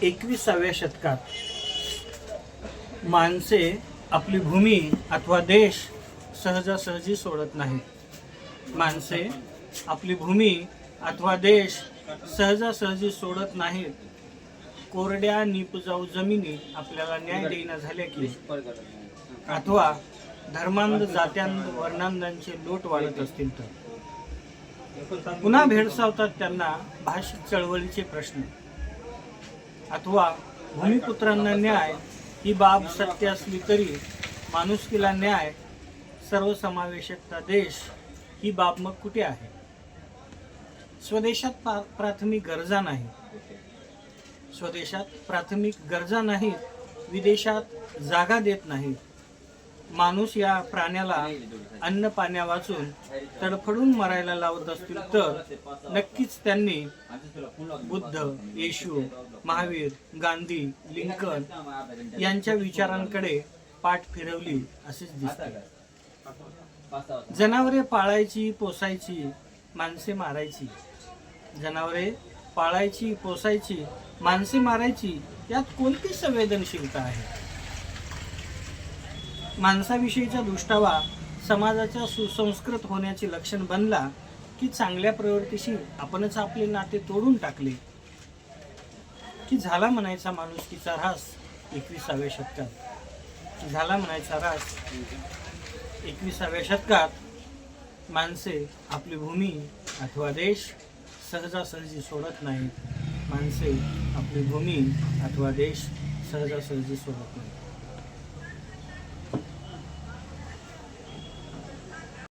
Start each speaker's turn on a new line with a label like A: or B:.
A: 21व्या शतकात माणसे आपली भूमी अथवा देश सहजासहजी सोडत नाहीत। माणसे आपली भूमी अथवा देश सहजासहजी सोडत नाहीत। कोरड्या निपजाऊ जमिनी आपल्याला न्याय देईना झाल्या की अथवा धर्मांध जात्यांध वर्णांधांचे लोट वाढत असतील तर पुन्हा भेडसावतात त्यांना भाषिक चळवळीचे प्रश्न अथवा भूमिपुत्रांना न्याय ही बाब सत्य असली तरी माणुसकीला न्याय सर्वसमावेशकता देश ही बाब मग कुठे आहे? स्वदेशात प्राथमिक गरजा नाही, स्वदेशात प्राथमिक गरजा नाहीत, विदेशात जागा देत नाहीत। माणूस या प्राण्याला अन्न पाण्या वाचून तडफडून मरायला लावत असतील तर नक्कीच त्यांनी बुद्ध, येशू, महावीर, गांधी, लिंकन यांच्या विचारांकडे पाठ फिरवली असेच दिसते। जनावरे पाळायची, पोसायची, माणसे मारायची। जनावरे पाळायची, पोसायची, माणसे मारायची, यात कोणती संवेदनशीलता आहे? माणसाविषयीचा दुष्टावा समाजाच्या सुसंस्कृत होण्याचे लक्षण बनला की चांगल्या प्रवृत्तीशी आपणच आपले नाते तोडून टाकले की झाला म्हणायचा माणुसकीचा ऱ्हास 21व्या शतकात। झाला म्हणायचा ऱ्हास 21व्या शतकात। माणसे आपली भूमी अथवा देश सहजासहजी सोडत नाहीत। माणसे आपली भूमी अथवा देश सहजासहजी सोडत नाहीत।